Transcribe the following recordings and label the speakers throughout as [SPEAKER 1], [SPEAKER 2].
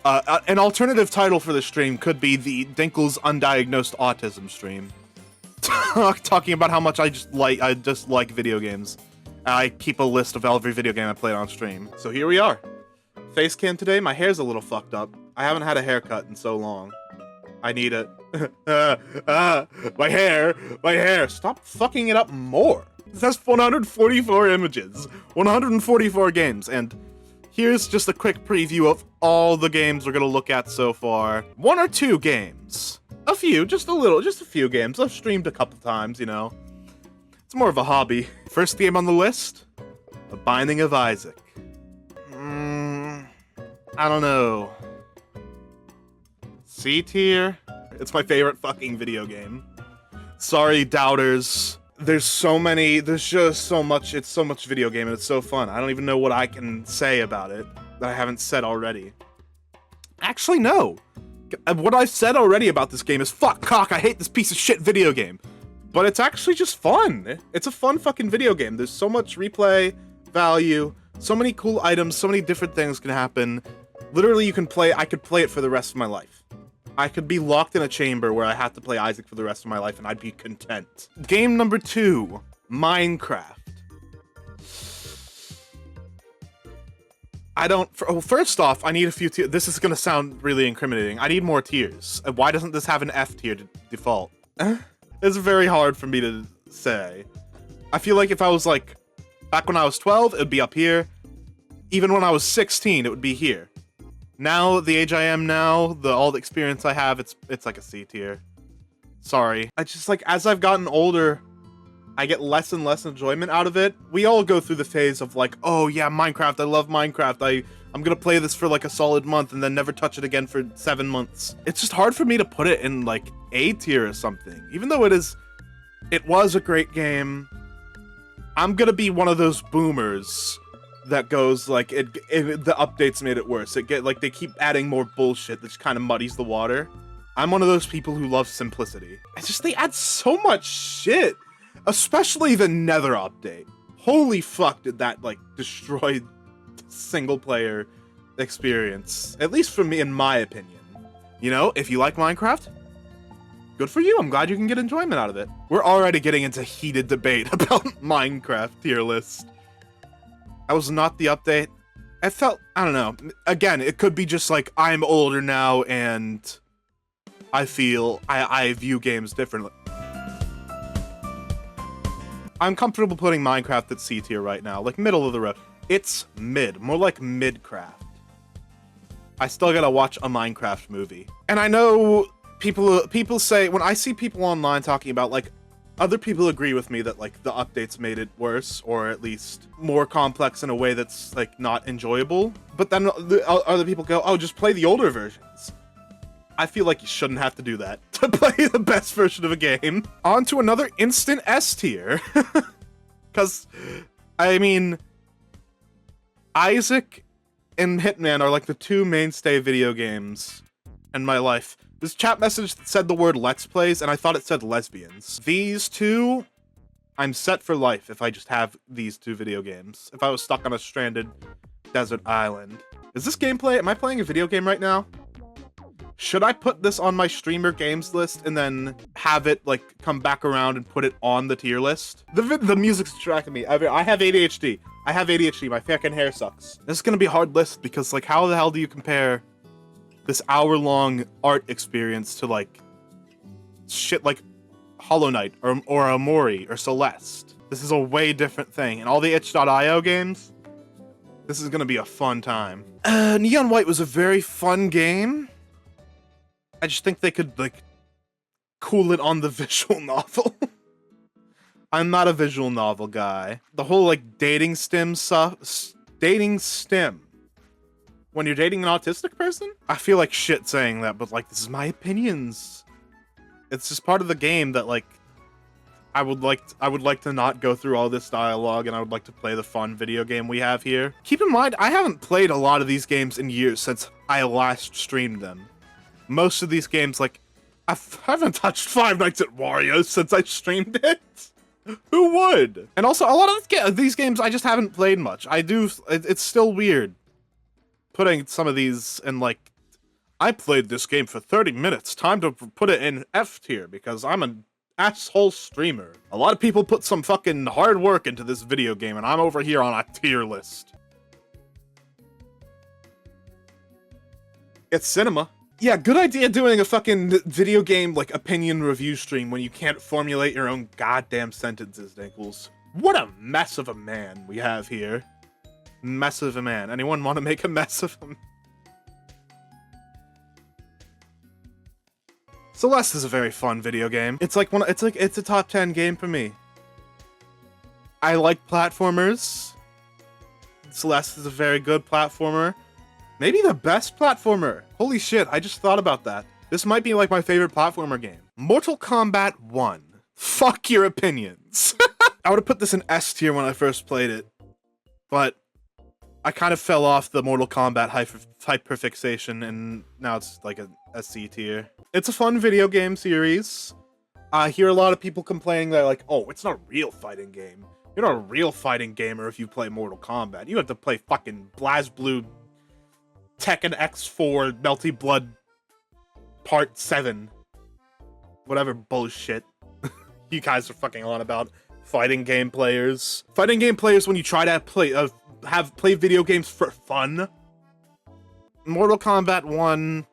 [SPEAKER 1] An alternative title for the stream could be the Dinklez Undiagnosed Autism stream. Talking about how much I just like video games. I keep a list of every video game I played on stream. So here we are. Face cam today, my hair's a little fucked up. I haven't had a haircut in so long. I need it. My hair. Stop fucking it up more. This has 144 images, 144 games, and here's just a quick preview of all the games we're gonna look at so far. One or two games. A few, just a few games. I've streamed a couple times, you know. It's more of a hobby. First game on the list, The Binding of Isaac. I don't know. C tier? It's my favorite fucking video game. Sorry, doubters. There's just so much, it's so much video game and it's so fun. I don't even know what I can say about it that I haven't said already. Actually, no. What I've said already about this game is fuck cock, I hate this piece of shit video game. But it's actually just fun. It's a fun fucking video game. There's so much replay value, so many cool items, so many different things can happen. Literally, I could play it for the rest of my life. I could be locked in a chamber where I have to play Isaac for the rest of my life and I'd be content. Game number 2, Minecraft. First off, I need a few tiers. This is gonna sound really incriminating. I need more tiers. Why doesn't this have an F tier to default? It's very hard for me to say. I feel like if I was like, back when I was 12, it would be up here. Even when I was 16, it would be here. Now, the age I am now, all the experience I have, it's like a C tier. Sorry. I just like, as I've gotten older, I get less and less enjoyment out of it. We all go through the phase of like, oh yeah, Minecraft, I love Minecraft, I'm gonna play this for like a solid month and then never touch it again for 7 months. It's just hard for me to put it in like A tier or something. Even though it was a great game, I'm gonna be one of those boomers that goes like, the updates made it worse. They keep adding more bullshit that just kind of muddies the water. I'm one of those people who love simplicity. They add so much shit. Especially the Nether update. Holy fuck, did that like destroy the single player experience. At least for me, in my opinion. You know, if you like Minecraft, good for you. I'm glad you can get enjoyment out of it. We're already getting into heated debate about Minecraft tier list. That was not the update. I don't know. Again, it could be just like, I'm older now and I view games differently. I'm comfortable putting Minecraft at C tier right now, like middle of the road. It's mid, more like mid-craft. I still gotta watch a Minecraft movie. And I know people say, when I see people online talking about like, other people agree with me that like the updates made it worse, or at least more complex in a way that's like not enjoyable. But then other people go, oh, just play the older versions. I feel like you shouldn't have to do that to play the best version of a game. On to another instant S tier. Because, I mean, Isaac and Hitman are like the two mainstay video games in my life. This chat message said the word Let's Plays, and I thought it said lesbians. These two, I'm set for life if I just have these two video games. If I was stuck on a stranded desert island. Is this gameplay? Am I playing a video game right now? Should I put this on my streamer games list and then have it like come back around and put it on the tier list? The music's distracting me. I have ADHD. My fucking hair sucks. This is gonna be a hard list because like how the hell do you compare this hour-long art experience to like shit like Hollow Knight or Amori or Celeste? This is a way different thing. And all the itch.io games, this is gonna be a fun time. Neon White was a very fun game. I just think they could, like, cool it on the visual novel. I'm not a visual novel guy. The whole, like, dating stem stuff. Dating stem. When you're dating an autistic person? I feel like shit saying that, but, like, this is my opinions. It's just part of the game that, like, I would like to not go through all this dialogue, and I would like to play the fun video game we have here. Keep in mind, I haven't played a lot of these games in years since I last streamed them. Most of these games, like, I haven't touched Five Nights at Wario's since I streamed it. Who would? And also, a lot of these games I just haven't played much. It's still weird putting some of these in, like, I played this game for 30 minutes. Time to put it in F tier because I'm an asshole streamer. A lot of people put some fucking hard work into this video game and I'm over here on a tier list. It's cinema. Yeah, good idea doing a fucking video game, like, opinion review stream when you can't formulate your own goddamn sentences, Dinklez. What a mess of a man we have here. Mess of a man. Anyone want to make a mess of him? Celeste is a very fun video game. It's a top 10 game for me. I like platformers. Celeste is a very good platformer. Maybe the best platformer. Holy shit, I just thought about that. This might be like my favorite platformer game. Mortal Kombat 1. Fuck your opinions. I would have put this in S tier when I first played it, but I kind of fell off the Mortal Kombat hyperfixation, and now it's like a C tier. It's a fun video game series. I hear a lot of people complaining that, like, oh, it's not a real fighting game. You're not a real fighting gamer if you play Mortal Kombat. You have to play fucking BlazBlue Tekken X4 Melty Blood Part 7. Whatever bullshit you guys are fucking on about. Fighting game players. Fighting game players, when you try to play video games for fun. Mortal Kombat 1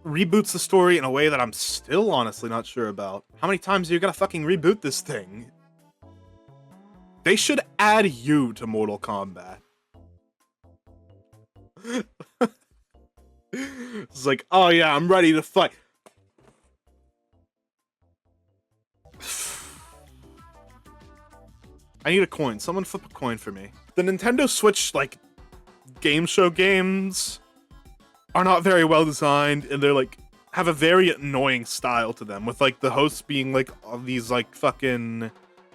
[SPEAKER 1] reboots the story in a way that I'm still honestly not sure about. How many times are you gonna fucking reboot this thing? They should add you to Mortal Kombat. It's like, oh yeah, I'm ready to fight. I need a coin. Someone flip a coin for me. The Nintendo Switch, like, game show games are not very well designed, and they're, like, have a very annoying style to them, with, like, the hosts being, like, all these, like, fucking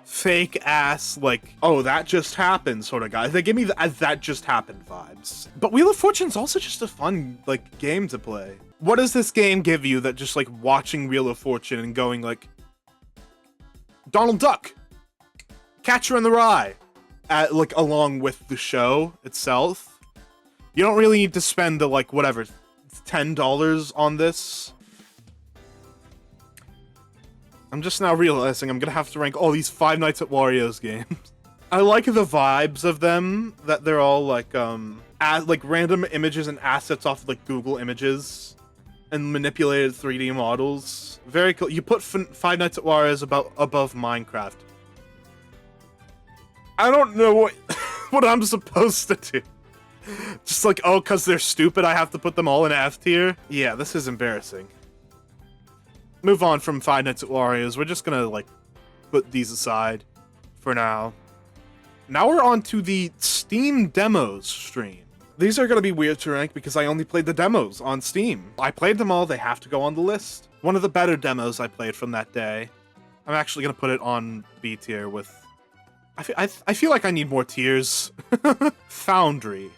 [SPEAKER 1] fake-ass, like, oh, that just happened sort of guys. They give me the that just happened vibes. But Wheel of Fortune's also just a fun, like, game to play. What does this game give you that just, like, watching Wheel of Fortune and going, like, Donald Duck! Catcher in the Rye, like, along with the show itself. You don't really need to spend the, like, whatever, $10 on this. I'm just now realizing I'm gonna have to rank all these Five Nights at Wario's games. I like the vibes of them, that they're all, like, like, random images and assets off of, like, Google Images, and manipulated 3D models. Very cool. You put Five Nights at Wario's above Minecraft. I don't know what I'm supposed to do. Just like, oh, because they're stupid, I have to put them all in F tier? Yeah, this is embarrassing. Move on from Five Nights at Wario's. We're just gonna, like, put these aside for now. Now we're on to the Steam demos stream. These are gonna be weird to rank because I only played the demos on Steam. I played them all, they have to go on the list. One of the better demos I played from that day. I'm actually gonna put it on B tier with... I feel like I need more tiers. Foundry.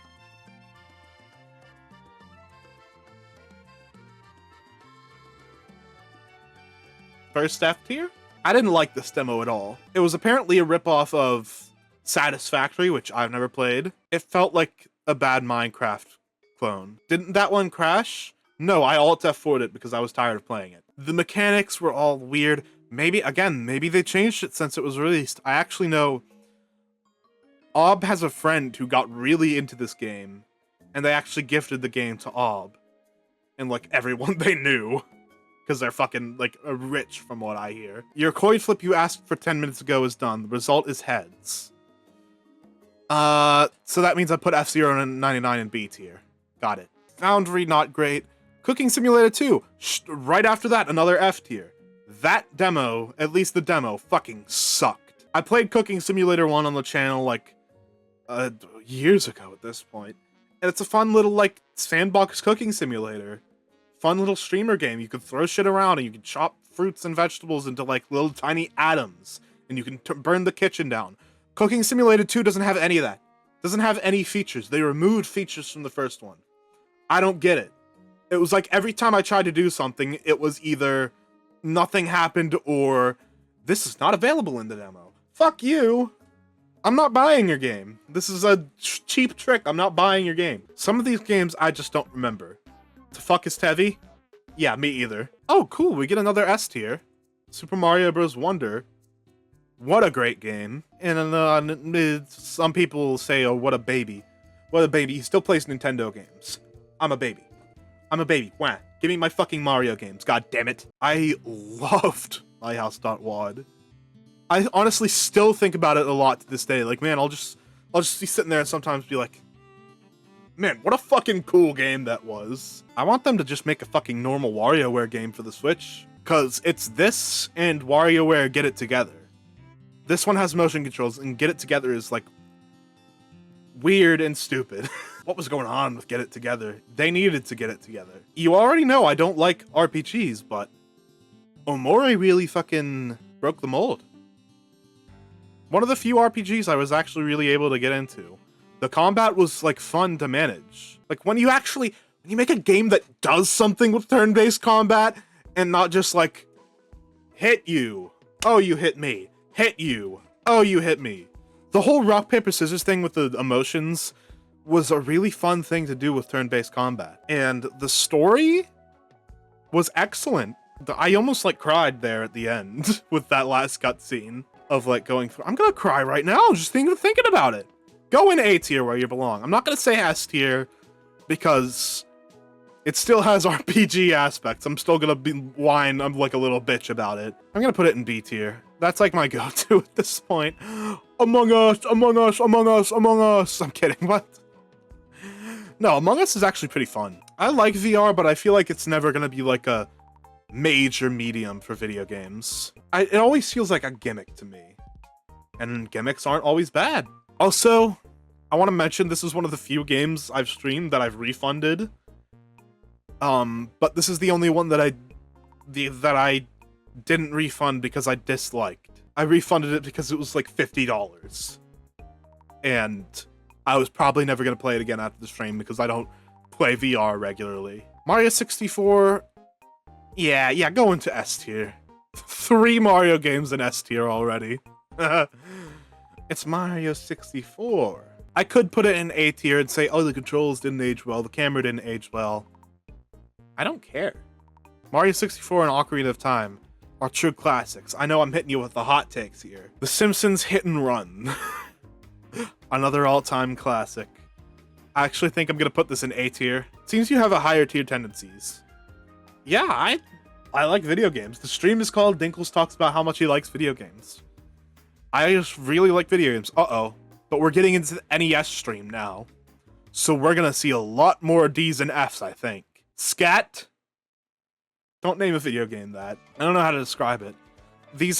[SPEAKER 1] First F tier? I didn't like this demo at all. It was apparently a ripoff of Satisfactory, which I've never played. It felt like a bad Minecraft clone. Didn't that one crash? No, I Alt F4'd it because I was tired of playing it. The mechanics were all weird. Maybe they changed it since it was released. I actually know Ob has a friend who got really into this game, and they actually gifted the game to Ob. And, like, everyone they knew. Because they're fucking, like, rich from what I hear. Your coin flip you asked for 10 minutes ago is done. The result is heads. So that means I put F-Zero and 99 in B tier. Got it. Foundry, not great. Cooking Simulator 2. Right after that, another F tier. That demo, at least the demo, fucking sucked. I played Cooking Simulator 1 on the channel, like, years ago at this point. And it's a fun little, like, sandbox cooking simulator. Fun little streamer game. You can throw shit around and you can chop fruits and vegetables into, like, little tiny atoms. And you can burn the kitchen down. Cooking Simulator 2 doesn't have any of that. Doesn't have any features. They removed features from the first one. I don't get it. It was like every time I tried to do something, it was either nothing happened or this is not available in the demo. Fuck you. I'm not buying your game. This is a cheap trick. I'm not buying your game. Some of these games I just don't remember. To fuck is Tevi? Yeah, me either. Oh, cool, we get another S tier. Super Mario Bros. Wonder. What a great game. And some people say, oh, what a baby. What a baby. He still plays Nintendo games. I'm a baby. I'm a baby. Wah. Give me my fucking Mario games. God damn it. I loved MyHouse.wad. I honestly still think about it a lot to this day. Like, man, I'll just be sitting there and sometimes be like, man, what a fucking cool game that was. I want them to just make a fucking normal WarioWare game for the Switch. Because it's this and WarioWare Get It Together. This one has motion controls, and Get It Together is, like, weird and stupid. What was going on with Get It Together? They needed to get it together. You already know I don't like RPGs, but Omori really fucking broke the mold. One of the few RPGs I was actually really able to get into. The combat was, like, fun to manage. Like, when you make a game that does something with turn-based combat, and not just, like, hit you. Oh, you hit me. Hit you. Oh, you hit me. The whole rock, paper, scissors thing with the emotions was a really fun thing to do with turn-based combat. And the story was excellent. I almost, like, cried there at the end with that last cutscene of, like, going through. I'm gonna cry right now just thinking about it. Go in A tier where you belong. I'm not gonna say S tier because it still has RPG aspects. I'm still gonna whine. I'm like a little bitch about it. I'm gonna put it in B tier. That's like my go-to at this point. Among Us, Among Us, Among Us, Among Us. I'm kidding, what? No, Among Us is actually pretty fun. I like VR, but I feel like it's never gonna be like a major medium for video games. It always feels like a gimmick to me. And gimmicks aren't always bad. Also, I want to mention this is one of the few games I've streamed that I've refunded. But this is the only one that I didn't refund because I disliked. I refunded it because it was like $50. And I was probably never going to play it again after the stream because I don't play VR regularly. Mario 64, yeah, go into S tier. 3 Mario games in S tier already. It's Mario 64. I could put it in A tier and say, oh, the controls didn't age well, the camera didn't age well. I don't care. Mario 64 and Ocarina of Time are true classics. I know I'm hitting you with the hot takes here. The Simpsons Hit and Run. Another all-time classic. I actually think I'm gonna put this in A tier. Seems you have a higher tier tendencies. Yeah, I like video games. The stream is called Dinklez Talks About How Much He Likes Video Games. I just really like video games. Uh-oh. But we're getting into the NES stream now. So we're gonna see a lot more D's and F's, I think. Scat? Don't name a video game that. I don't know how to describe it.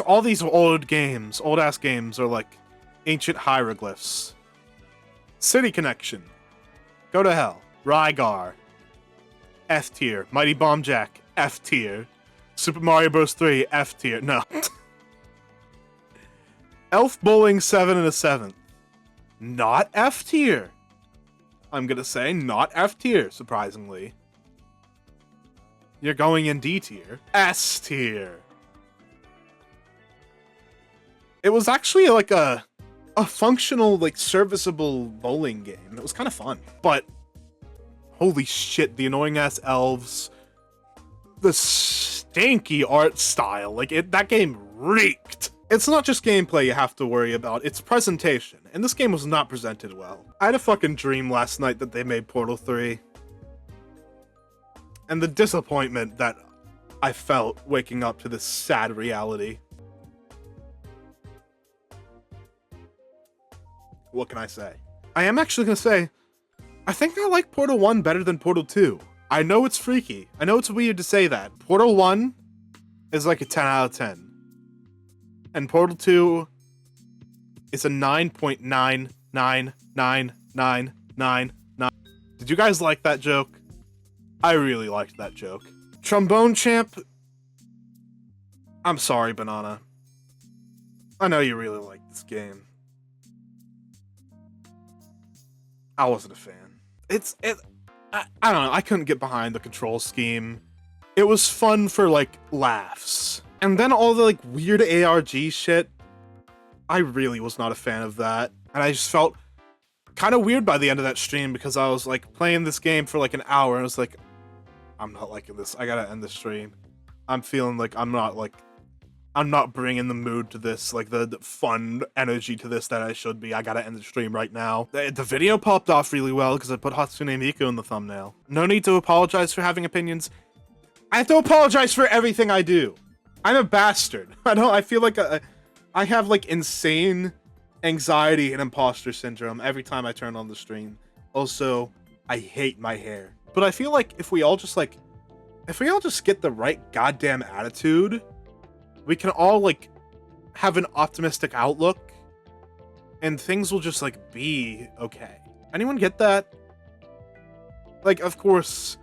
[SPEAKER 1] All these old games, old-ass games, are like ancient hieroglyphs. City Connection. Go to hell. Rygar. F tier. Mighty Bomb Jack. F tier. Super Mario Bros. 3. F tier. No. Elf Bowling 7 and a 7th. Not F tier. I'm gonna say not F tier, surprisingly. You're going in D tier. S tier. It was actually like a functional, like, serviceable bowling game. It was kind of fun. But holy shit, the annoying ass elves. The stanky art style. Like, that game reeked. It's not just gameplay you have to worry about, it's presentation. And this game was not presented well. I had a fucking dream last night that they made Portal 3. And the disappointment that I felt waking up to this sad reality. What can I say? I am actually gonna say, I think I like Portal 1 better than Portal 2. I know it's freaky. I know it's weird to say that. Portal 1 is like a 10 out of 10. And Portal 2 is a 9.9999999. Did you guys like that joke? I really liked that joke. Trombone Champ. I'm sorry, Banana. I know you really like this game. I wasn't a fan. I don't know, I couldn't get behind the control scheme. It was fun for, like, laughs. And then all the, like, weird ARG shit, I really was not a fan of that. And I just felt kind of weird by the end of that stream because I was, like, playing this game for, like, an hour and I was like, I'm not liking this. I gotta end the stream. I'm feeling like I'm not bringing the mood to this, like the fun energy to this that I should be. I gotta end the stream right now. The video popped off really well because I put Hatsune Miku in the thumbnail. No need to apologize for having opinions. I have to apologize for everything I do. I'm a bastard. I feel like I have like insane anxiety and imposter syndrome every time I turn on the stream. Also, I hate my hair. But I feel like if we all just get the right goddamn attitude, we can all like have an optimistic outlook and things will just like be okay. Anyone get that? Like, of course,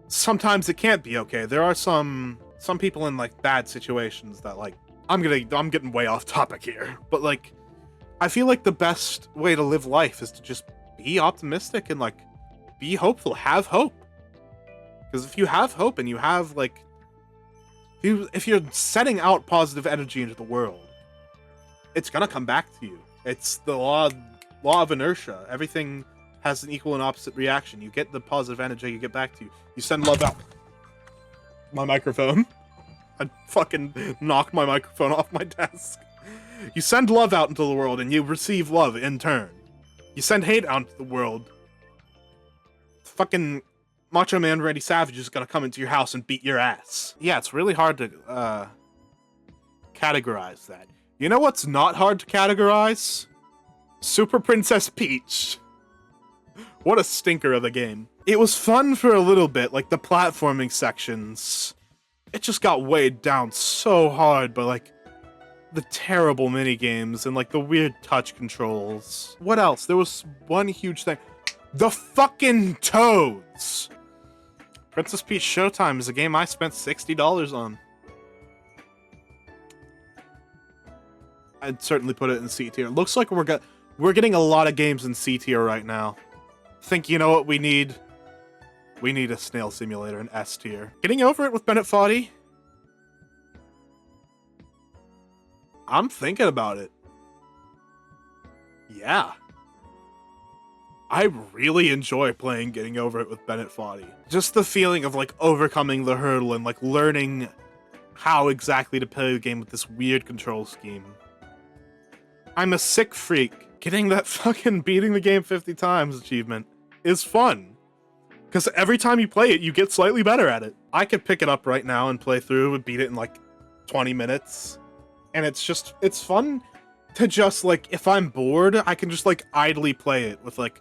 [SPEAKER 1] sometimes it can't be okay. There are some people in like bad situations that like, I'm getting way off topic here, but like, I feel like the best way to live life is to just be optimistic and like be hopeful, have hope. Because if you have hope and you have like, if you're setting out positive energy into the world, it's gonna come back to you. It's the law of inertia. Everything has an equal and opposite reaction. You get the positive energy, you get back to you. You send love out. My microphone. I fucking knocked my microphone off my desk. You send love out into the world and you receive love in turn. You send hate out into the world. Fucking Macho Man Randy Savage is gonna come into your house and beat your ass. Yeah, it's really hard to categorize that. You know what's not hard to categorize? Super Princess Peach. What a stinker of a game. It was fun for a little bit, like the platforming sections. It just got weighed down so hard by like the terrible minigames and like the weird touch controls. What else? There was one huge thing. The fucking toads! Princess Peach Showtime is a game I spent $60 on. I'd certainly put it in C tier. Looks like we're getting a lot of games in C tier right now. Think you know what we need? We need a Snail Simulator in S tier. Getting Over It with Bennett Foddy? I'm thinking about it. Yeah. I really enjoy playing Getting Over It with Bennett Foddy. Just the feeling of like overcoming the hurdle and like learning how exactly to play the game with this weird control scheme. I'm a sick freak. Getting that fucking beating the game 50 times achievement is fun. Because every time you play it, you get slightly better at it. I could pick it up right now and play through and beat it in like 20 minutes. And it's fun to just like, if I'm bored, I can just like idly play it with like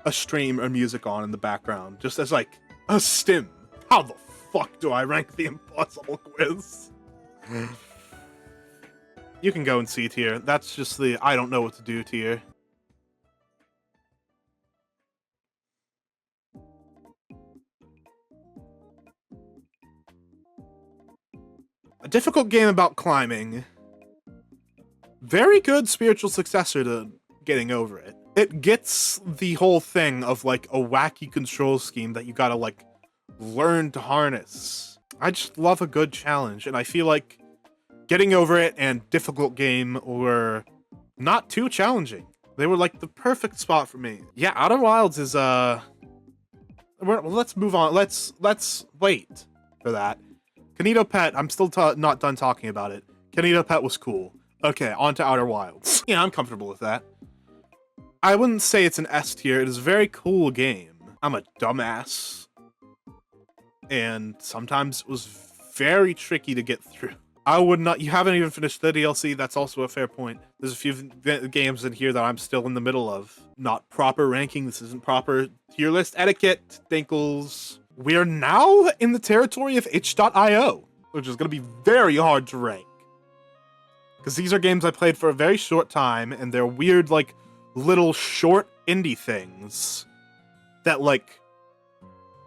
[SPEAKER 1] a stream or music on in the background. Just as like a stim. How the fuck do I rank the impossible quiz? You can go in C tier. That's just the I don't know what to do tier. A difficult game about climbing. Very good spiritual successor to Getting Over It. It gets the whole thing of like a wacky control scheme that you gotta like learn to harness. I just love a good challenge, and I feel like Getting Over It and Difficult Game were not too challenging. They were like the perfect spot for me. Yeah, Outer Wilds is well, let's move on. Let's wait for that. Kanito Pet, I'm still not done talking about it. Kanito Pet was cool. Okay, on to Outer Wilds. Yeah, I'm comfortable with that. I wouldn't say it's an S tier. It is a very cool game. I'm a dumbass. And sometimes it was very tricky to get through. I would not... You haven't even finished the DLC. That's also a fair point. There's a few games in here that I'm still in the middle of. Not proper ranking. This isn't proper tier list etiquette. Dinklez. We're now in the territory of itch.io, which is going to be very hard to rank. Because these are games I played for a very short time, and they're weird, like, little short indie things that, like,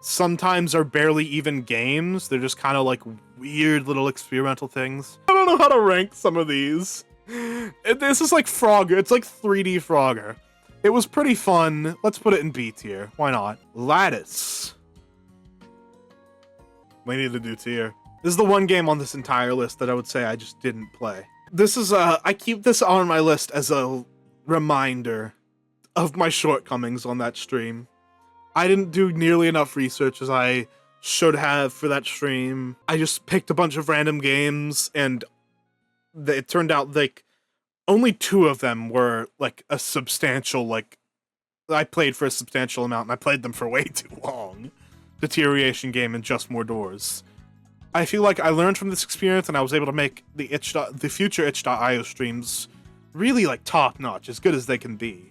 [SPEAKER 1] sometimes are barely even games. They're just kind of, like, weird little experimental things. I don't know how to rank some of these. This is like Frogger. It's like 3D Frogger. It was pretty fun. Let's put it in B tier. Why not? Lattice. We need to do tier. This is the one game on this entire list that I would say I just didn't play. This is, I keep this on my list as a reminder of my shortcomings on that stream. I didn't do nearly enough research as I should have for that stream. I just picked a bunch of random games, and it turned out like only 2 of them were like a substantial, like I played for a substantial amount, and I played them for way too long. Deterioration Game and Just More Doors. I feel like I learned from this experience, and I was able to make the future itch.io streams really like top notch, as good as they can be.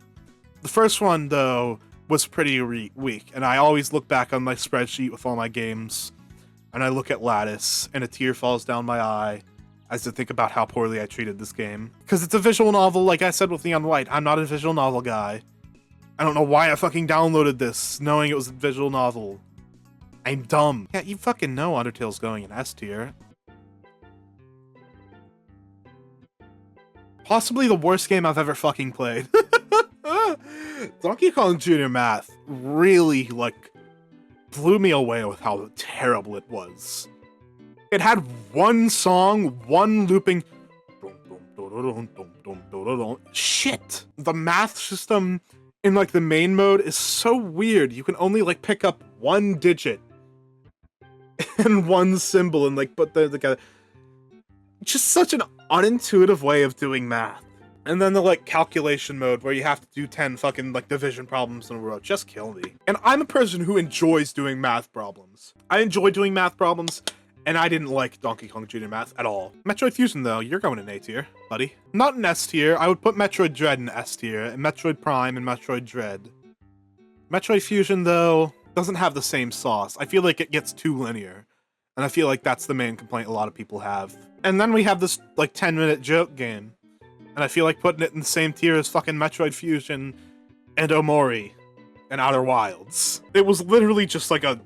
[SPEAKER 1] The first one though was pretty weak, and I always look back on my spreadsheet with all my games, and I look at Lattice, and a tear falls down my eye as I think about how poorly I treated this game. Because it's a visual novel, like I said with Neon White. I'm not a visual novel guy. I don't know why I fucking downloaded this, knowing it was a visual novel. I'm dumb. Yeah, you fucking know Undertale's going in S tier. Possibly the worst game I've ever fucking played. Donkey Kong Jr. Math really, like, blew me away with how terrible it was. It had one song, one looping... Shit! The math system in, like, the main mode is so weird. You can only, like, pick up one digit and one symbol and, like, put them together. Just such an unintuitive way of doing math. And then the, like, calculation mode where you have to do 10 fucking, like, division problems in a row. Just kill me. And I'm a person who enjoys doing math problems. I enjoy doing math problems, and I didn't like Donkey Kong Jr. Math at all. Metroid Fusion, though, you're going in A tier, buddy. Not in S tier. I would put Metroid Dread in S tier, and Metroid Prime and Metroid Dread. Metroid Fusion, though, doesn't have the same sauce. I feel like it gets too linear, and I feel like that's the main complaint a lot of people have. And then we have this, like, 10-minute joke game, and I feel like putting it in the same tier as fucking Metroid Fusion and Omori and Outer Wilds. It was literally just like a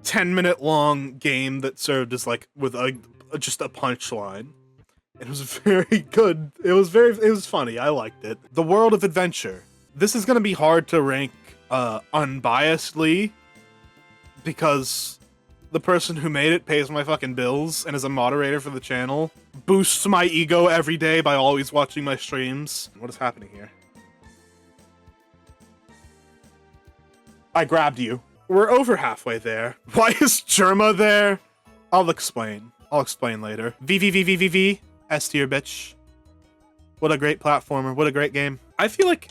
[SPEAKER 1] 10-minute long game that served as like with just a punchline. It was very good. It was funny. I liked it. The World of Adventure. This is gonna be hard to rank unbiasedly because the person who made it pays my fucking bills and is a moderator for the channel, boosts my ego every day by always watching my streams. What is happening here? I grabbed you. We're over halfway there. Why is Germa there? I'll explain. I'll explain later. VVVVVV. S tier, bitch. What a great platformer. What a great game. I feel like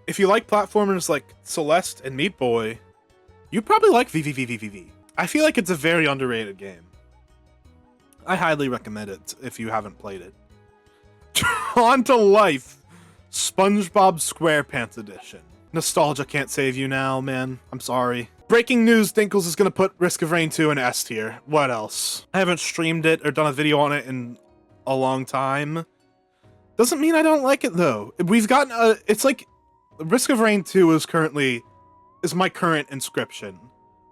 [SPEAKER 1] if you like platformers like Celeste and Meat Boy, you probably like VVVVVV. I feel like it's a very underrated game. I highly recommend it if you haven't played it. On to Life, SpongeBob SquarePants Edition. Nostalgia can't save you now, man. I'm sorry. Breaking news, Dinklez is gonna put Risk of Rain 2 in S tier. What else? I haven't streamed it or done a video on it in a long time. Doesn't mean I don't like it, though. We've gotten it's like, Risk of Rain 2 is my current inscription.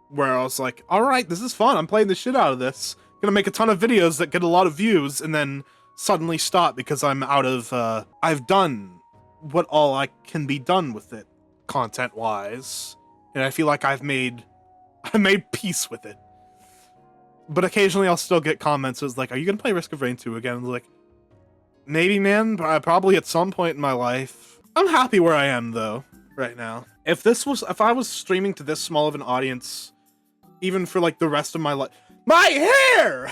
[SPEAKER 1] Where I was like, alright, this is fun, I'm playing the shit out of this. Gonna make a ton of videos that get a lot of views, and then suddenly stop because I'm out of, I've done what all I can be done with it, content-wise. And I feel like I made peace with it. But occasionally I'll still get comments as like, are you gonna play Risk of Rain 2 again? And like, maybe, man, probably at some point in my life. I'm happy where I am, though, right now. If I was streaming to this small of an audience, even for like the rest of my life, my hair!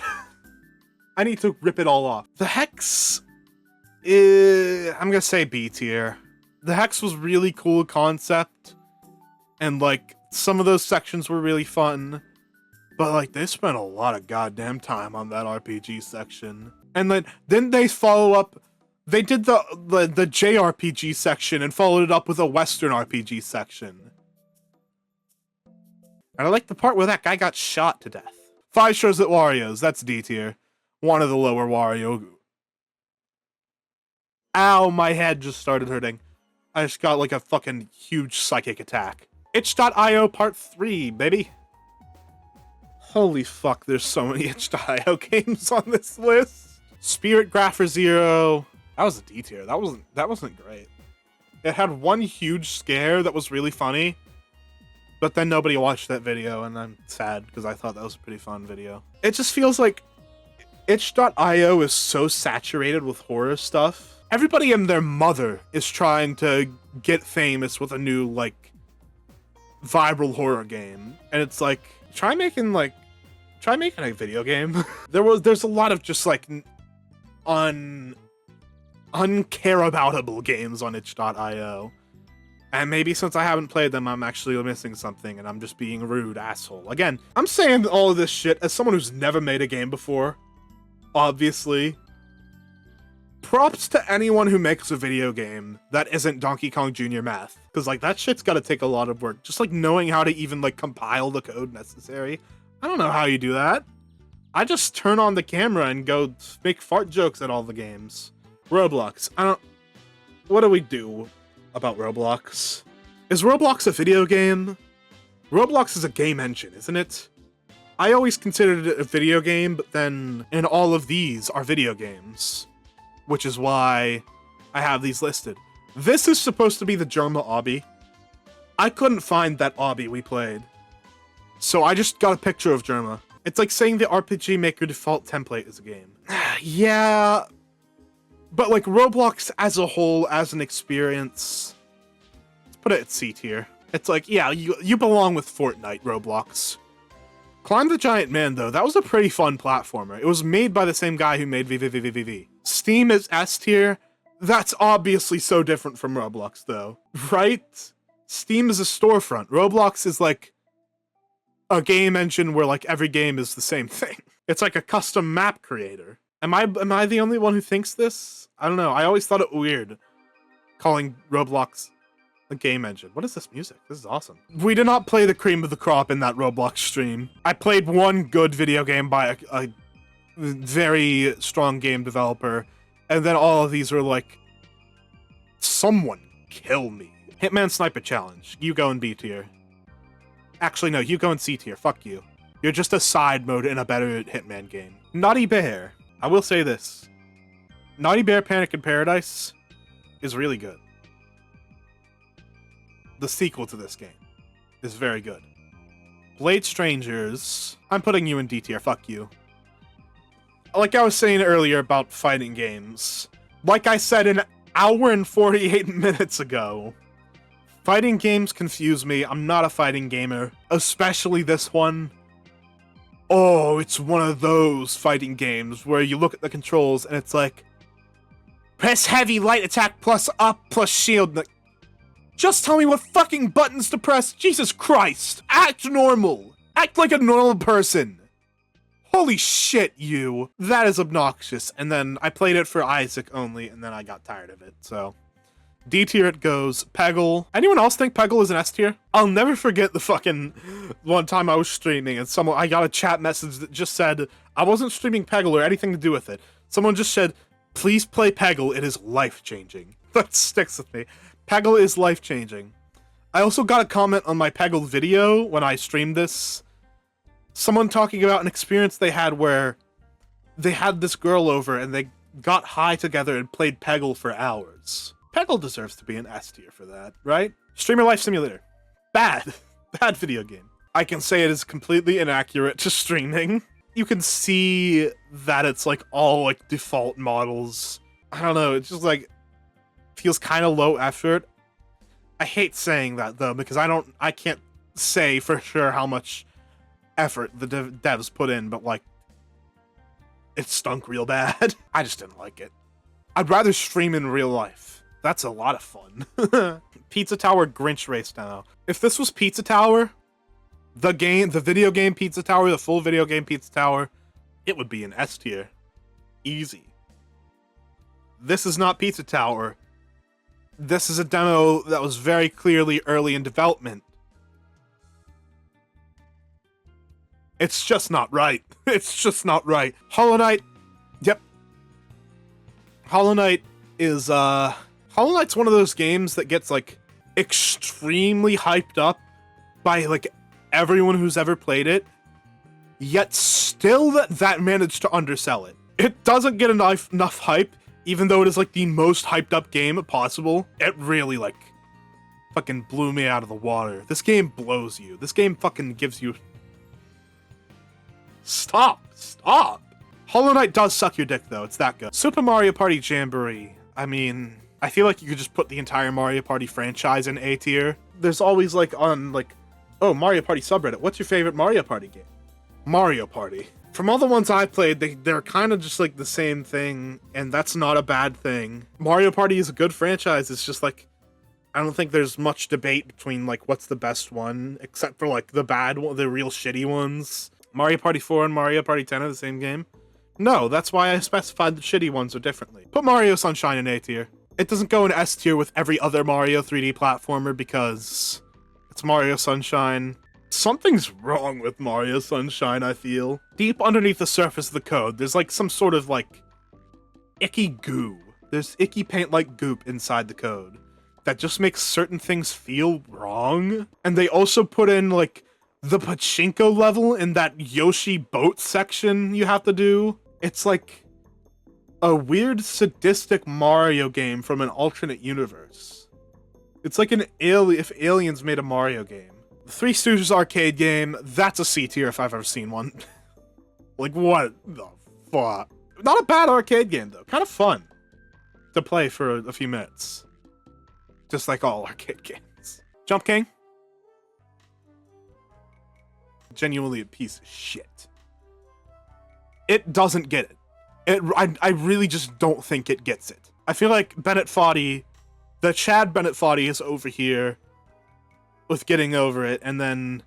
[SPEAKER 1] I need to rip it all off. The Hex I'm gonna say B tier. The Hex was really cool concept, and like some of those sections were really fun, but like they spent a lot of goddamn time on that RPG section. And then they follow up. They did the JRPG section and followed it up with a Western RPG section. And I like the part where that guy got shot to death. 5 stars at Wario's. That's D tier. One of the lower Wario. Ow, my head just started hurting. I just got like a fucking huge psychic attack. Itch.io Part 3, baby. Holy fuck, there's so many Itch.io games on this list. Spirit Grapher Zero. That was a D tier. That wasn't great. It had one huge scare that was really funny, but then nobody watched that video, and I'm sad because I thought that was a pretty fun video. It just feels like itch.io is so saturated with horror stuff. Everybody and their mother is trying to get famous with a new, like, viral horror game. And it's like, Try making a video game. There's a lot of just like uncareaboutable games on itch.io. And maybe since I haven't played them, I'm actually missing something and I'm just being a rude asshole. Again, I'm saying all of this shit as someone who's never made a game before. Obviously. Props to anyone who makes a video game that isn't Donkey Kong Jr. math. Because, like, that shit's gotta take a lot of work. Just, like, knowing how to even, like, compile the code necessary. I don't know how you do that. I just turn on the camera and go make fart jokes at all the games. Roblox. What do we do about Roblox? Is Roblox a video game? Roblox is a game engine, isn't it? I always considered it a video game, but then in all of these are video games. Which is why I have these listed. This is supposed to be the Germa obby. I couldn't find that obby we played. So I just got a picture of Germa. It's like saying the RPG Maker default template is a game. Yeah, but like Roblox as a whole, as an experience, let's put it at C tier. It's like, yeah, you belong with Fortnite, Roblox. Climb the Giant Man, though, that was a pretty fun platformer. It was made by the same guy who made VVVVVV. Steam is S tier. That's obviously so different from Roblox, though. Right? Steam is a storefront. Roblox is like a game engine where like every game is the same thing. It's like a custom map creator. Am I the only one who thinks this? I don't know. I always thought it weird calling Roblox a game engine. What is this music? This is awesome. We did not play the cream of the crop in that Roblox stream. I played one good video game by a very strong game developer, and then all of these were like, someone kill me. Hitman Sniper Challenge. You go in B tier. Actually, no, you go in C tier. Fuck you. You're just a side mode in a better Hitman game. Naughty Bear. I will say this. Naughty Bear Panic in Paradise is really good. The sequel to this game is very good. Blade Strangers. I'm putting you in D tier. Fuck you. Like I was saying earlier about fighting games. Like I said an hour and 48 minutes ago. Fighting games confuse me. I'm not a fighting gamer. Especially this one. Oh, it's one of those fighting games where you look at the controls and it's like, press heavy, light attack, plus up, plus shield. Just tell me what fucking buttons to press. Jesus Christ. Act normal. Act like a normal person. Holy shit, you. That is obnoxious. And then I played it for Isaac only, and then I got tired of it, so. D tier it goes. Peggle. Anyone else think Peggle is an S tier? I'll never forget the fucking one time I was streaming and I got a chat message that just said, I wasn't streaming Peggle or anything to do with it. Someone just said, please play Peggle, it is life-changing. That sticks with me. Peggle is life-changing. I also got a comment on my Peggle video when I streamed this. Someone talking about an experience they had where they had this girl over and they got high together and played Peggle for hours. Peggle deserves to be an S tier for that, right? Streamer Life Simulator. Bad. Bad video game. I can say it is completely inaccurate to streaming. You can see that it's like all like default models. I don't know, it's just like feels kind of low effort. I hate saying that though, because I can't say for sure how much effort the devs put in, but like, it stunk real bad. I just didn't like it. I'd rather stream in real life. That's a lot of fun. Pizza Tower Grinch Race demo. If this was Pizza Tower, the video game Pizza Tower, the full video game Pizza Tower, it would be an S tier. Easy. This is not Pizza Tower. This is a demo that was very clearly early in development. It's just not right. It's just not right. Hollow Knight. Yep. Hollow Knight is, Hollow Knight's one of those games that gets, like, extremely hyped up by, like, everyone who's ever played it, yet still that managed to undersell it. It doesn't get enough hype, even though it is, like, the most hyped up game possible. It really, like, fucking blew me out of the water. This game blows you. This game fucking gives you... Stop! Hollow Knight does suck your dick, though. It's that good. Super Mario Party Jamboree. I mean, I feel like you could just put the entire Mario Party franchise in A tier. There's always, like, on, like, Oh, Mario Party subreddit. What's your favorite Mario Party game? Mario Party. From all the ones I played, they're kind of just like the same thing, and that's not a bad thing. Mario Party is a good franchise. It's just like, I don't think there's much debate between like what's the best one, except for like the bad one, the real shitty ones. Mario Party 4 and Mario Party 10 are the same game? No, that's why I specified the shitty ones are differently. Put Mario Sunshine in A tier. It doesn't go in S tier with every other Mario 3D platformer because it's Mario Sunshine. Something's wrong with Mario Sunshine, I feel. Deep underneath the surface of the code, there's like some sort of like icky goo. There's icky paint-like goop inside the code that just makes certain things feel wrong. And they also put in like the pachinko level in that Yoshi boat section you have to do. It's like a weird sadistic Mario game from an alternate universe. It's like if aliens made a Mario game. The Three Stooges arcade game, that's a C tier if I've ever seen one. Like, what the fuck? Not a bad arcade game, though. Kind of fun to play for a few minutes. Just like all arcade games. Jump King? Genuinely a piece of shit. It doesn't get it. I really just don't think it gets it. I feel like Bennett Foddy, the Chad Bennett Foddy is over here with getting over it, and then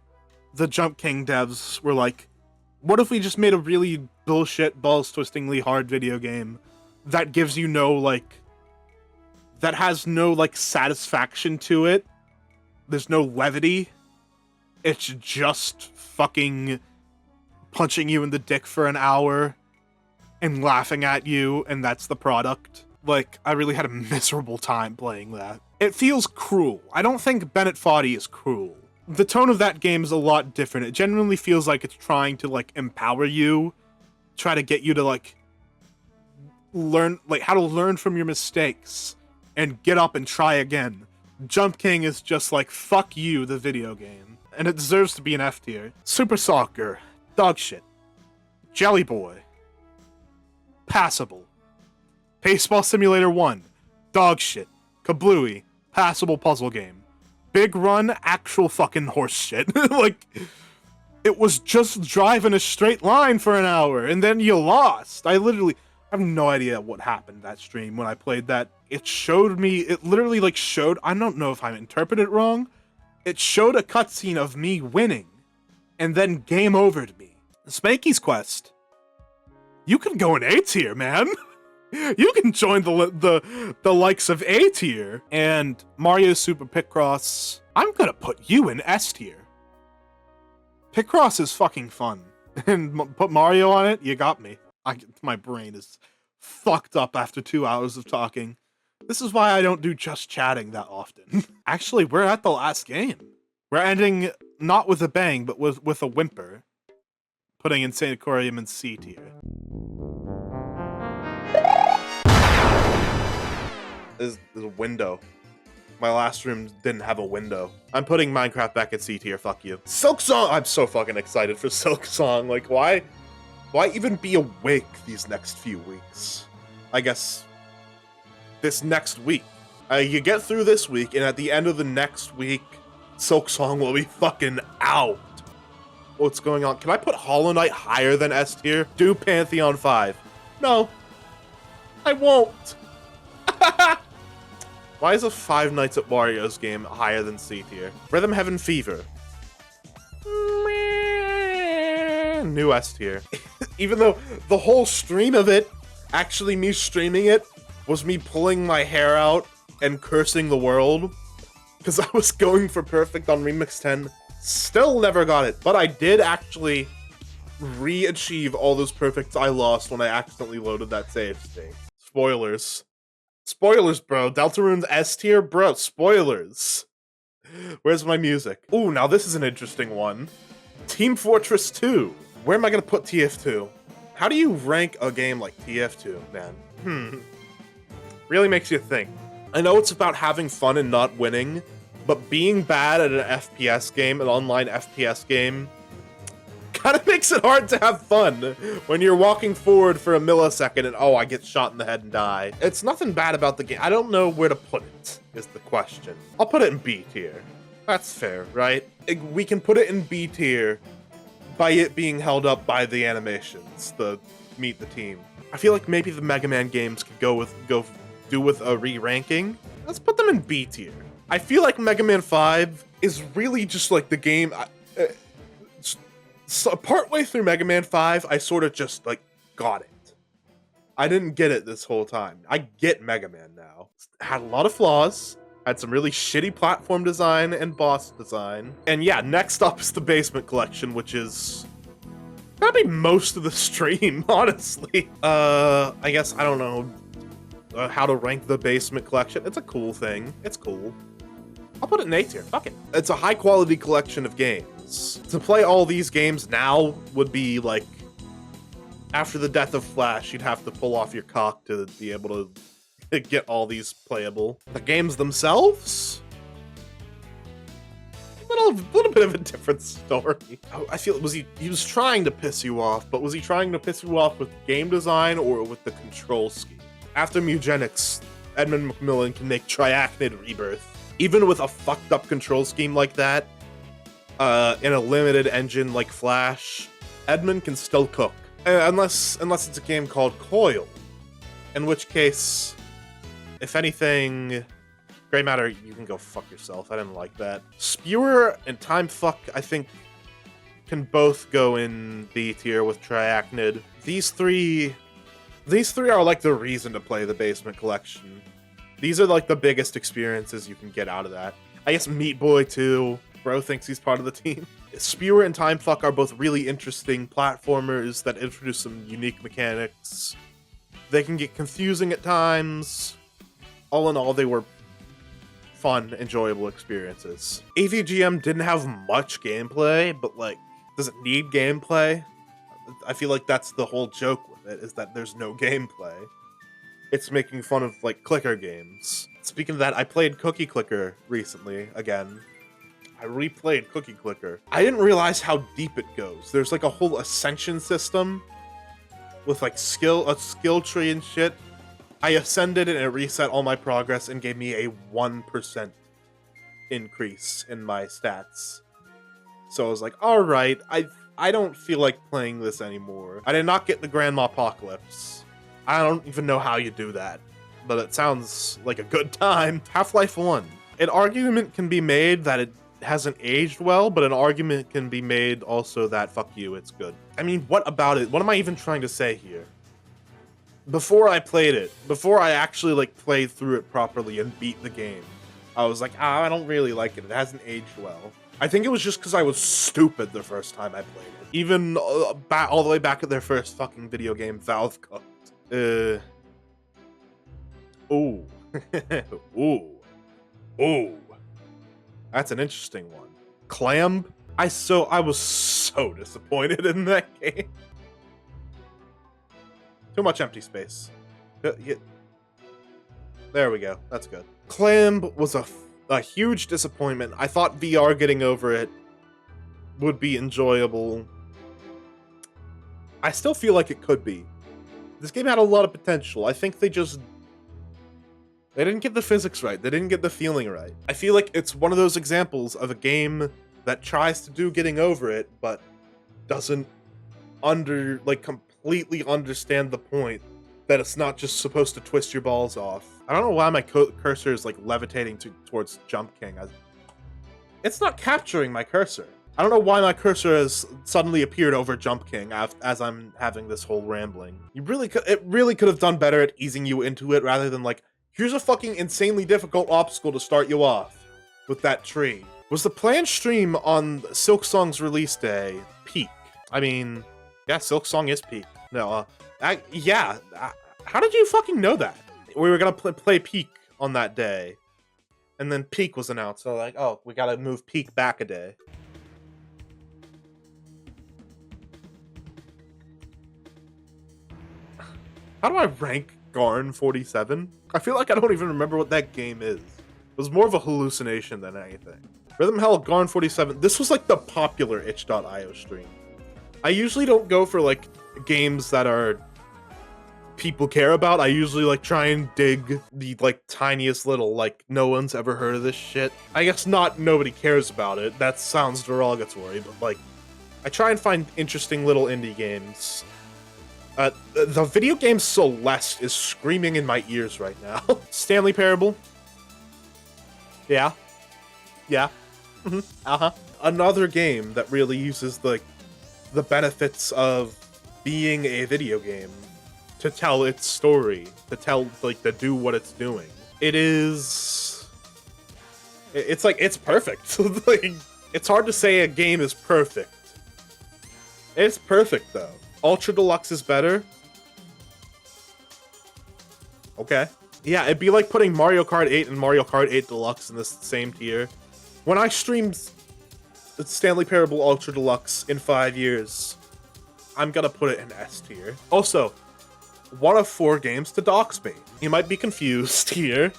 [SPEAKER 1] the Jump King devs were like, what if we just made a really bullshit, balls-twistingly hard video game that gives you no, like, that has no, like, satisfaction to it? There's no levity. It's just fucking punching you in the dick for an hour and laughing at you, and that's the product. Like, I really had a miserable time playing that. It feels cruel. I don't think Bennett Foddy is cruel. The tone of that game is a lot different. It genuinely feels like it's trying to, like, empower you, try to get you to, like, learn, like, how to learn from your mistakes and get up and try again. Jump King is just like, fuck you, the video game. And it deserves to be an F tier. Super Soccer, dog shit. Jelly Boy, passable. Baseball Simulator 1, dog shit. Kablooey, passable puzzle game. Big Run, actual fucking horse shit. Like, it was just driving a straight line for an hour, and then you lost. I have no idea what happened that stream when I played that. It showed me, it literally, like, showed, I don't know if I interpreted it wrong, it showed a cutscene of me winning, and then game overed me. Spanky's Quest. You can go in A tier, man. You can join the likes of A tier. And Mario Super Picross, I'm gonna put you in S tier. Picross is fucking fun. And put Mario on it, you got me. My brain is fucked up after 2 hours of talking. This is why I don't do just chatting that often. Actually, we're at the last game. We're ending not with a bang, but with a whimper. Putting Insane Aquarium in C tier. There's a window. My last room didn't have a window. I'm putting Minecraft back at C tier, fuck you. Silk Song! I'm so fucking excited for Silk Song. Like, why even be awake these next few weeks? I guess this next week. You get through this week, and at the end of the next week, Silk Song will be fucking out. What's going on? Can I put Hollow Knight higher than S tier? Do Pantheon 5. No. I won't. Why is a Five Nights at Mario's game higher than C tier? Rhythm Heaven Fever. New S tier. Even though the whole stream of it, actually me streaming it, was me pulling my hair out and cursing the world. Because I was going for perfect on Remix 10. Still never got it. But I did actually re-achieve all those perfects I lost when I accidentally loaded that save state. Spoilers. Spoilers, bro. Deltarune's S tier? Bro, spoilers. Where's my music? Ooh, now this is an interesting one. Team Fortress 2. Where am I gonna put TF2? How do you rank a game like TF2, man? Really makes you think. I know it's about having fun and not winning, but being bad at an FPS game, an online FPS game, kind of makes it hard to have fun when you're walking forward for a millisecond and, oh, I get shot in the head and die. It's nothing bad about the game. I don't know where to put it, is the question. I'll put it in B tier. That's fair, right? We can put it in B tier by it being held up by the animations, the meet the team. I feel like maybe the Mega Man games could do with a re-ranking. Let's put them in B tier. I feel like Mega Man 5 is really just like the game. So partway through Mega Man 5, I sort of just like got it. I didn't get it this whole time. I get Mega Man now. Had a lot of flaws. Had some really shitty platform design and boss design. And yeah, next up is the Basement Collection, which is gonna be most of the stream, honestly. I guess, I don't know how to rank the Basement Collection. It's a cool thing. It's cool. I'll put it in A tier. Fuck it. It's a high quality collection of games. To play all these games now would be like, after the death of Flash, you'd have to pull off your cock to be able to get all these playable. The games themselves? A little bit of a different story. I feel, he was trying to piss you off, but was he trying to piss you off with game design or with the control scheme? After Mugenics, Edmund McMillan can make Triachnid Rebirth. Even with a fucked up control scheme like that, in a limited engine like Flash, Edmund can still cook. Unless it's a game called Coil, in which case, if anything, Grey Matter, you can go fuck yourself. I didn't like that. Spewer and Time Fuck, I think, can both go in B tier with Triachnid. These three are like the reason to play the Basement Collection. These are like the biggest experiences you can get out of that. I guess Meat Boy too. Bro thinks he's part of the team. Spewer and Time Fuck are both really interesting platformers that introduce some unique mechanics. They can get confusing at times. All in all, they were fun, enjoyable experiences. AVGM didn't have much gameplay, but like, does it need gameplay? I feel like that's the whole joke with it, is that there's no gameplay. It's making fun of like clicker games. Speaking of that, I played Cookie Clicker recently again. I replayed Cookie Clicker. I didn't realize how deep it goes. There's like a whole ascension system with like a skill tree and shit. I ascended and it reset all my progress and gave me a 1% increase in my stats. So I was like, all right, I don't feel like playing this anymore. I did not get the Grandma Apocalypse. I don't even know how you do that, but it sounds like a good time. Half-Life 1. An argument can be made that it hasn't aged well, but an argument can be made also that fuck you, it's good. I mean, what about it? What am I even trying to say here? Before I played it, before I actually like played through it properly and beat the game, I was like, I don't really like it. It hasn't aged well. I think it was just because I was stupid the first time I played it. Even all the way back at their first fucking video game, Valve Cooked. Ooh. Ooh. That's an interesting one. Clam? I was so disappointed in that game. Too much empty space. There we go. That's good. Clam was a huge disappointment. I thought VR getting over it would be enjoyable. I still feel like it could be. This game had a lot of potential. I think they didn't get the physics right. They didn't get the feeling right. I feel like it's one of those examples of a game that tries to do getting over it, but doesn't completely understand the point that it's not just supposed to twist your balls off. I don't know why my cursor is like levitating towards Jump King. It's not capturing my cursor. I don't know why my cursor has suddenly appeared over Jump King as I'm having this whole rambling. It really could have done better at easing you into it rather than like, here's a fucking insanely difficult obstacle to start you off with that tree. Was the planned stream on Silksong's release day peak? I mean, yeah, Silksong is peak. No, yeah. How did you fucking know that? We were gonna play Peak on that day, and then Peak was announced. So like, oh, we gotta move Peak back a day. How do I rank Garn 47? I feel like I don't even remember what that game is. It was more of a hallucination than anything. Rhythm Hell Garn 47. This was like the popular itch.io stream. I usually don't go for like games that are people care about. I usually like try and dig the like tiniest little, like, no one's ever heard of this shit. I guess not nobody cares about it. That sounds derogatory, but like, I try and find interesting little indie games. The video game Celeste is screaming in my ears right now. Stanley Parable. Yeah. Yeah. Uh-huh. Another game that really uses the benefits of being a video game to tell its story, to do what it's doing. It's like, it's perfect. Like, it's hard to say a game is perfect. It's perfect, though. Ultra Deluxe is better. Okay. Yeah, it'd be like putting Mario Kart 8 and Mario Kart 8 Deluxe in the same tier. When I stream Stanley Parable Ultra Deluxe in 5 years, I'm gonna put it in S tier. Also, one of 4 games to dox me. You might be confused here.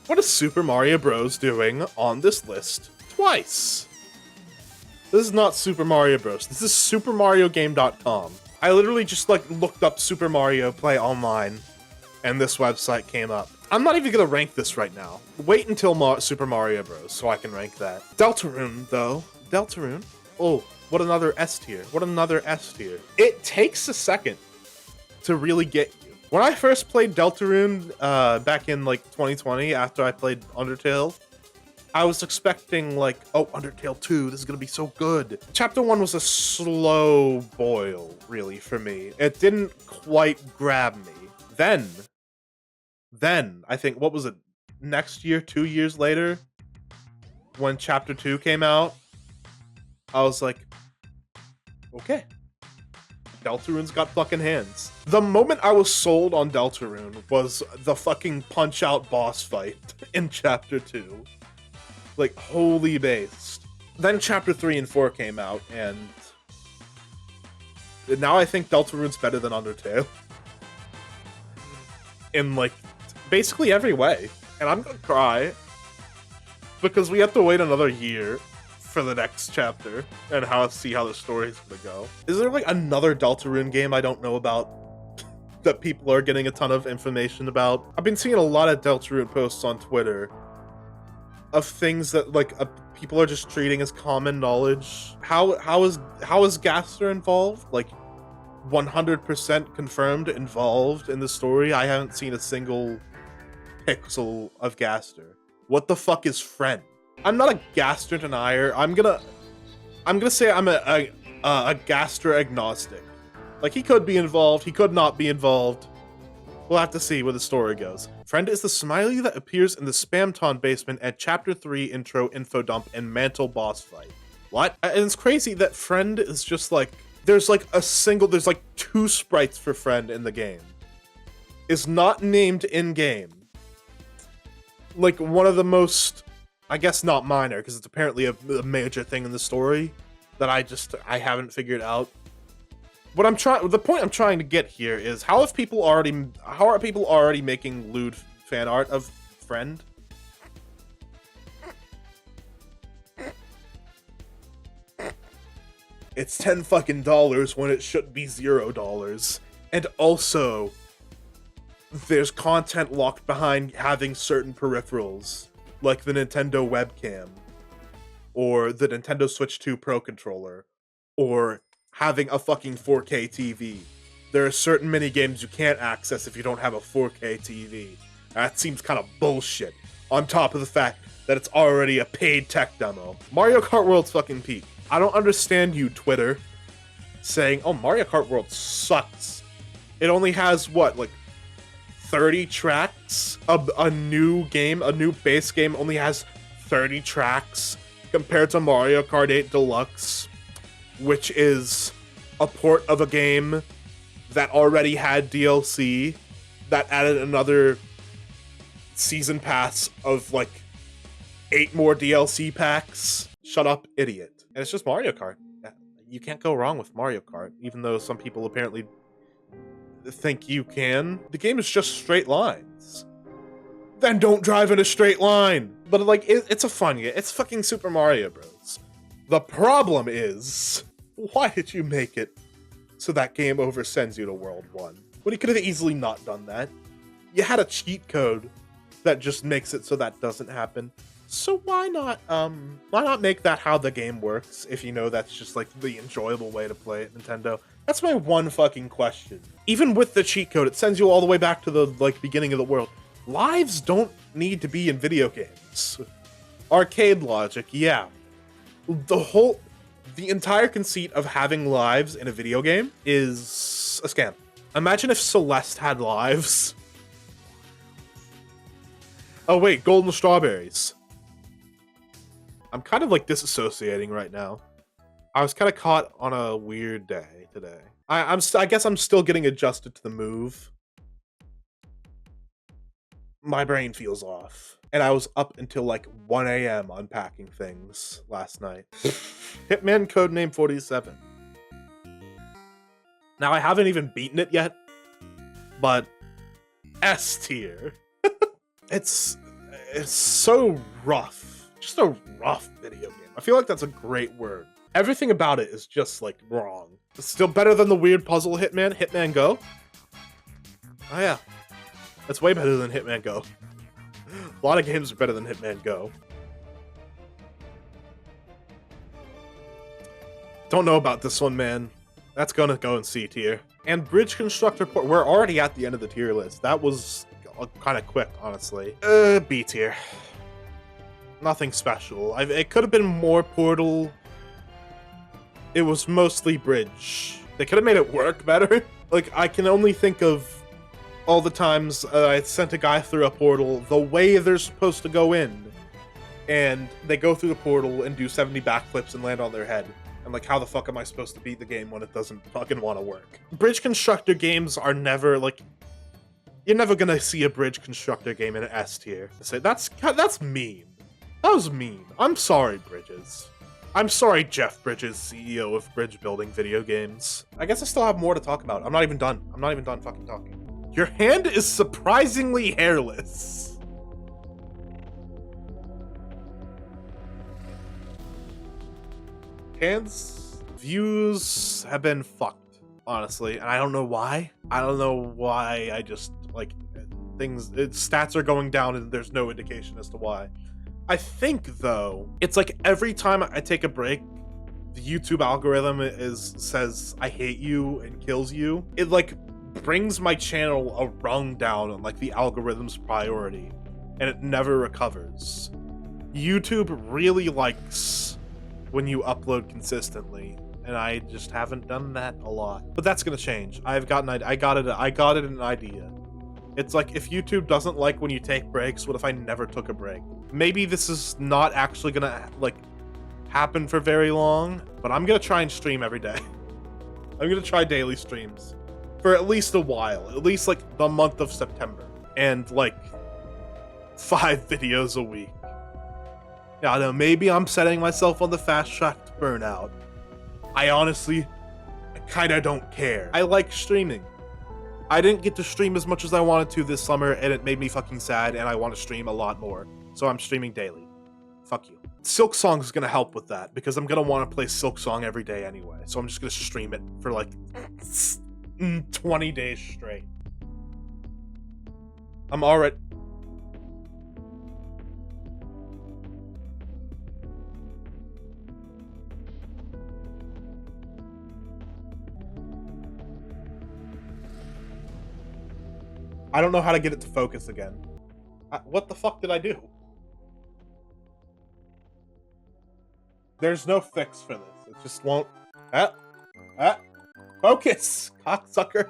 [SPEAKER 1] What is Super Mario Bros. Doing on this list twice? This is not Super Mario Bros. This is SuperMarioGame.com. I literally just like looked up Super Mario Play Online, and this website came up. I'm not even gonna rank this right now. Wait until Super Mario Bros. So I can rank that. Deltarune, though. Deltarune. Oh, what another S tier. What another S tier. It takes a second to really get you. When I first played Deltarune back in like 2020, after I played Undertale, I was expecting like, oh, Undertale 2, this is gonna be so good. Chapter 1 was a slow boil, really, for me. It didn't quite grab me. Then, I think, what was it, next year, 2 years later, when Chapter 2 came out, I was like, okay. Deltarune's got fucking hands. The moment I was sold on Deltarune was the fucking Punch-Out boss fight in Chapter 2. Like, holy based. Then Chapter 3 and 4 came out, and now I think Deltarune's better than Undertale. In, like, basically every way. And I'm gonna cry, because we have to wait another year for the next chapter, and see how the story's gonna go. Is there, like, another Deltarune game I don't know about that people are getting a ton of information about? I've been seeing a lot of Deltarune posts on Twitter of things that, like, people are just treating as common knowledge. How is Gaster involved? Like, 100% confirmed involved in the story? I haven't seen a single pixel of Gaster. What the fuck is Friend? I'm not a Gaster denier. I'm gonna say I'm a Gaster agnostic. Like, he could be involved, he could not be involved. We'll have to see where the story goes. Friend is the smiley that appears in the Spamton basement at Chapter 3 intro info dump and Mantle boss fight. What? And it's crazy that Friend is just like, there's like 2 sprites for Friend in the game. Is not named in-game. Like, one of the most, I guess not minor, because it's apparently a major thing in the story that I haven't figured out. The point I'm trying to get here is, how are people already making lewd fan art of Friend? It's $10 fucking when it should be $0. And also, there's content locked behind having certain peripherals, like the Nintendo webcam, or the Nintendo Switch 2 Pro controller, or having a fucking 4K TV. There are certain mini games you can't access if you don't have a 4K TV. That seems kind of bullshit, on top of the fact that it's already a paid tech demo. Mario Kart World's fucking peak. I don't understand you, Twitter, saying, oh, Mario Kart World sucks. It only has, what, like, 30 tracks? A new base game only has 30 tracks compared to Mario Kart 8 Deluxe, which is a port of a game that already had DLC, that added another season pass of, like, 8 more DLC packs. Shut up, idiot. And it's just Mario Kart. You can't go wrong with Mario Kart, even though some people apparently think you can. The game is just straight lines. Then don't drive in a straight line! But, like, it's a fun game. It's fucking Super Mario Bros. The problem is, why did you make it so that game over sends you to World 1? When he could have easily not done that. You had a cheat code that just makes it so that doesn't happen. So why not make that how the game works if you know that's just like the enjoyable way to play it, Nintendo? That's my one fucking question. Even with the cheat code, it sends you all the way back to the like beginning of the world. Lives don't need to be in video games. Arcade logic, yeah. The entire conceit of having lives in a video game is a scam. Imagine if Celeste had lives. Oh wait, golden strawberries. I'm kind of like disassociating right now. I was kind of caught on a weird day today. I guess I'm still getting adjusted to the move. My brain feels off. And I was up until like 1 a.m. unpacking things last night. Hitman Codename 47. Now I haven't even beaten it yet, but S tier. It's so rough. Just a rough video game. I feel like that's a great word. Everything about it is just like wrong. It's still better than the weird puzzle Hitman Go. Oh yeah. That's way better than Hitman Go. A lot of games are better than Hitman Go. Don't know about this one, man. That's gonna go in C tier. And Bridge Constructor Port. We're already at the end of the tier list. That was kind of quick, honestly. B tier. Nothing special. It could have been more Portal. It was mostly Bridge. They could have made it work better. Like, I can only think of all the times I sent a guy through a portal the way they're supposed to go in. And they go through the portal and do 70 backflips and land on their head. I'm like, how the fuck am I supposed to beat the game when it doesn't fucking want to work? Bridge Constructor games are never, like... You're never gonna see a Bridge Constructor game in an S tier. That's mean. That was mean. I'm sorry, Bridges. I'm sorry, Jeff Bridges, CEO of Bridge Building Video Games. I guess I still have more to talk about. I'm not even done. I'm not even done fucking talking. Your hand is surprisingly hairless. Hands views have been fucked, honestly, and I don't know why. I don't know why. I just, like, stats are going down and there's no indication as to why. I think, though, it's like every time I take a break, the YouTube algorithm says I hate you and kills you. It, like, brings my channel a rung down on, like, the algorithm's priority, and it never recovers. YouTube really likes when you upload consistently, and I just haven't done that a lot. But that's gonna change. I got it an idea. It's like, if YouTube doesn't like when you take breaks, what if I never took a break? Maybe this is not actually gonna, like, happen for very long, but I'm gonna try and stream every day. I'm gonna try daily streams for at least a while, at least, like, the month of September, and, like, 5 videos a week. Yeah, I know, maybe I'm setting myself on the fast track to burnout. I honestly, kinda don't care. I like streaming. I didn't get to stream as much as I wanted to this summer, and it made me fucking sad, and I want to stream a lot more. So I'm streaming daily. Fuck you. Silk Song is gonna help with that, because I'm gonna want to play Silk Song every day anyway. So I'm just gonna stream it for like 20 days straight. I'm already... I don't know how to get it to focus again. What the fuck did I do? There's no fix for this. It just won't... Focus, cocksucker.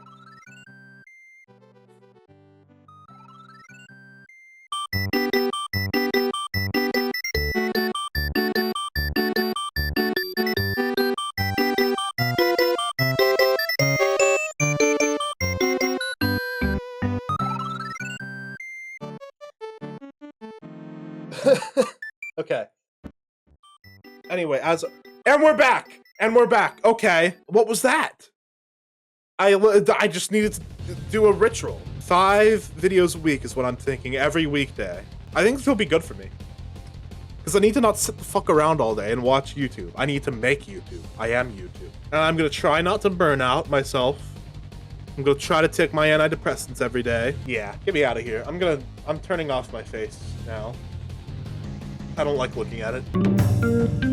[SPEAKER 1] Okay. Anyway, and we're back! And we're back! Okay. What was that? I just needed to do a ritual. 5 videos a week is what I'm thinking, every weekday. I think this will be good for me. Because I need to not sit the fuck around all day and watch YouTube. I need to make YouTube. I am YouTube. And I'm gonna try not to burn out myself. I'm gonna try to take my antidepressants every day. Yeah, get me out of here. I'm turning off my face now. I don't like looking at it.